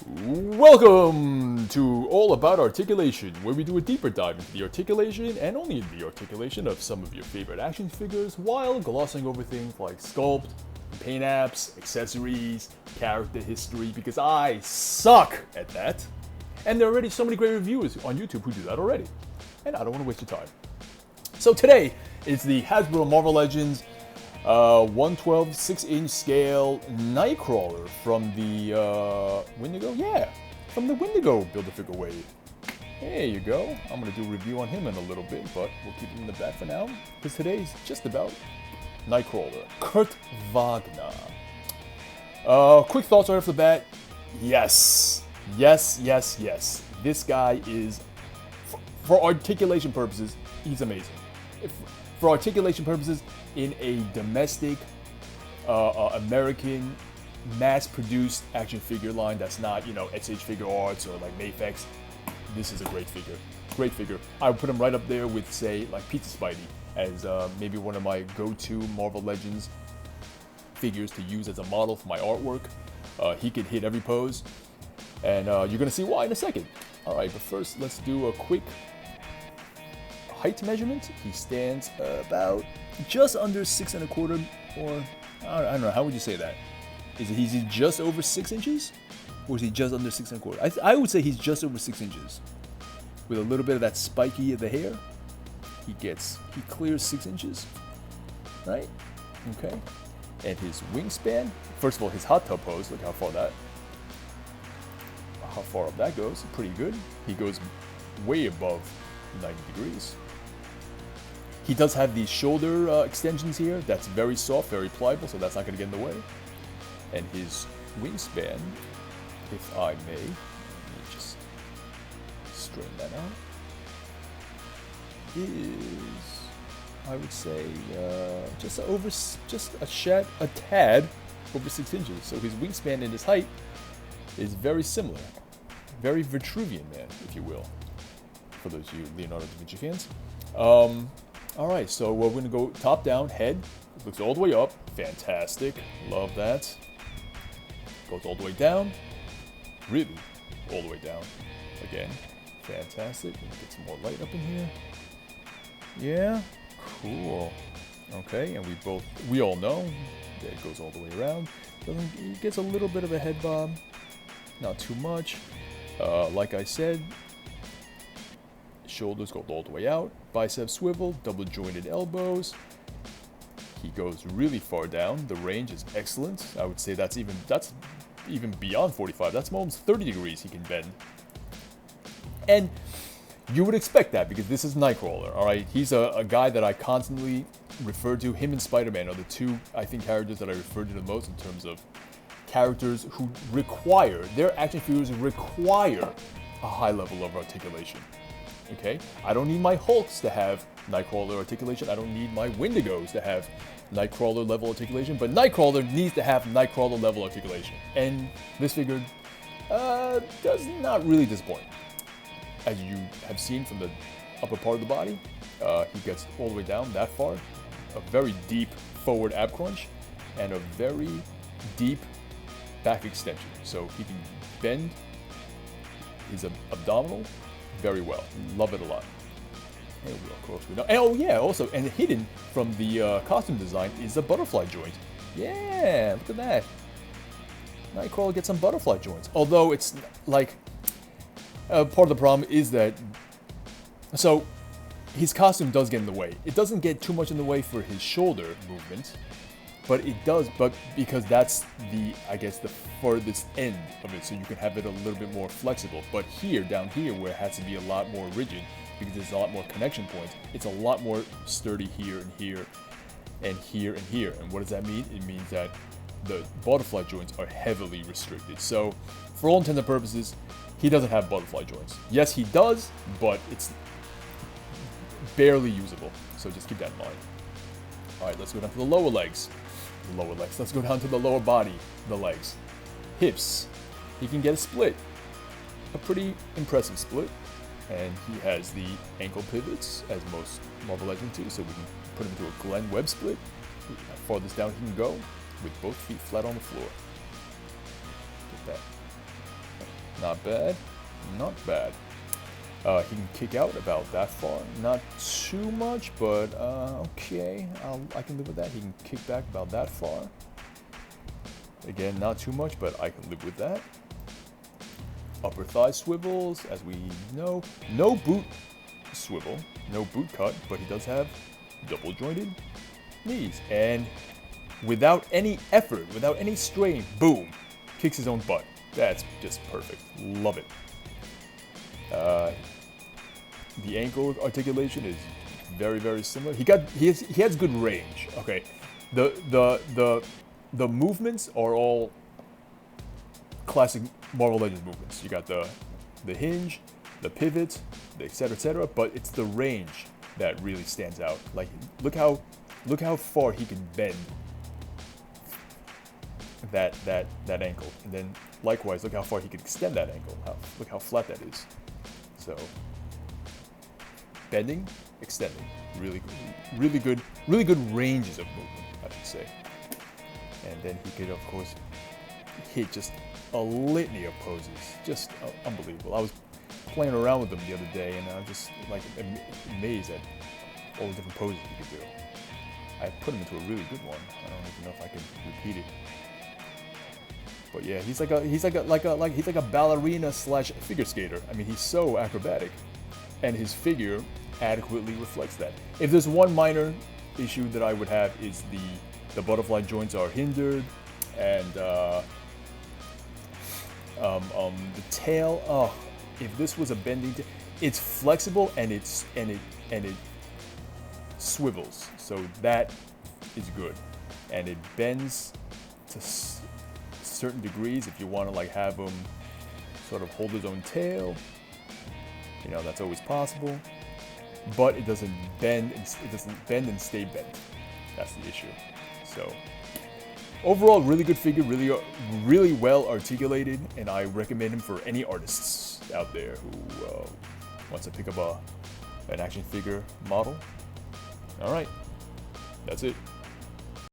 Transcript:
Welcome to All About Articulation, where we do a deeper dive into the articulation and only the articulation of some of your favorite action figures while glossing over things like sculpt, paint apps, accessories, character history, because I suck at that. And there are already so many great reviewers on YouTube who do that already. And I don't want to waste your time. So today is the Hasbro Marvel Legends 1/12 6-inch scale Nightcrawler from the Wendigo? Yeah, from the Wendigo Build-A-Figure wave. There you go. I'm going to do a review on him in a little bit, but we'll keep him in the back for now, because today's just about Nightcrawler. Kurt Wagner. Quick thoughts right off the bat. Yes. This guy is, for articulation purposes, he's amazing. For articulation purposes, in a domestic, American, mass-produced action figure line that's not, SH Figure Arts or like Mafex, this is a great figure. Great figure. I would put him right up there with, say, like Pizza Spidey as maybe one of my go-to Marvel Legends figures to use as a model for my artwork. He could hit every pose, and you're going to see why in a second. All right, but first, let's do a quick height measurement. He stands about just under 6 1/4, or I don't know, how would you say that? Is he just over 6 inches? Or is he just under 6 1/4? I would say he's just over 6 inches. With a little bit of that spiky of the hair, he clears 6 inches, right? Okay. And his wingspan, first of all, his hot tub pose, look how far up that goes, pretty good. He goes way above 90 degrees. He does have these shoulder extensions here. That's very soft, very pliable, so that's not going to get in the way. And his wingspan, if I may, let me just straighten that out, is, I would say, just a tad over 6 inches. So his wingspan and his height is very similar. Very Vitruvian man, if you will, for those of you Leonardo da Vinci fans. Alright, so we're going to go top down, head, looks all the way up, fantastic, love that. Goes all the way down, really, all the way down, again, fantastic. Let me get some more light up in here. Yeah, cool. Okay, and we all know that it goes all the way around. He gets a little bit of a head bob, not too much. Like I said, shoulders go all the way out, bicep swivel, double jointed elbows. He goes really far down. The range is excellent. I would say that's even beyond 45. That's almost 30 degrees he can bend. And you would expect that because this is Nightcrawler, all right? He's a guy that I constantly refer to. Him and Spider-Man are the two, I think, characters that I refer to the most in terms of characters who their action figures require a high level of articulation. Okay? I don't need my Hulks to have Nightcrawler articulation. I don't need my Wendigos to have Nightcrawler level articulation. But Nightcrawler needs to have Nightcrawler level articulation. And this figure does not really disappoint. As you have seen from the upper part of the body, he gets all the way down that far. A very deep forward ab crunch and a very deep back extension. So he can bend his abdominal very well. Love it a lot. And of course we know. And oh yeah, also, and hidden from the costume design is a butterfly joint. Yeah, look at that. Nightcrawler gets some butterfly joints. Although it's like, part of the problem is that, so his costume does get in the way. It doesn't get too much in the way for his shoulder movement, but it does, but because that's I guess the furthest end of it, so you can have it a little bit more flexible. But here, down here, where it has to be a lot more rigid, because there's a lot more connection points, it's a lot more sturdy here and here, and here and here. And what does that mean? It means that the butterfly joints are heavily restricted. So, for all intents and purposes, he doesn't have butterfly joints. Yes, he does, but it's barely usable. So just keep that in mind. Alright, let's go down to the lower legs. Let's go down to the lower body, the legs. Hips. He can get a split. A pretty impressive split. And he has the ankle pivots, as most Marvel Legends do, so we can put him into a Glenn Webb split. Farthest down he can go, with both feet flat on the floor. Get that. Not bad. Not bad. He can kick out about that far. Not too much, but okay. I can live with that. He can kick back about that far. Again, not too much, but I can live with that. Upper thigh swivels, as we know. No boot swivel, no boot cut, but he does have double jointed knees. And without any effort, without any strain, boom, kicks his own butt. That's just perfect. Love it. The ankle articulation is very, very similar. He has good range. Okay, the movements are all classic Marvel Legends movements. You got the hinge, the pivot, the etc., but it's the range that really stands out. Like look how far he can bend that ankle, and then likewise look how far he can extend that ankle. Look how flat that is. So bending, extending, really good ranges of movement, I should say. And then he could, of course, hit just a litany of poses, just unbelievable. I was playing around with them the other day, and I was just like amazed at all the different poses he could do. I put him into a really good one. I don't even know if I can repeat it. But yeah, he's like a ballerina slash figure skater. I mean, he's so acrobatic, and his figure adequately reflects that. If there's one minor issue that I would have is the butterfly joints are hindered, and the tail. Oh, if this was a bending, it's flexible and it swivels, so that is good, and it bends to certain degrees. If you want to like have him sort of hold his own tail, you know, that's always possible. But it doesn't bend. It doesn't bend and stay bent. That's the issue. So overall, really good figure, really well articulated, and I recommend him for any artists out there who wants to pick up an action figure model. All right, that's it.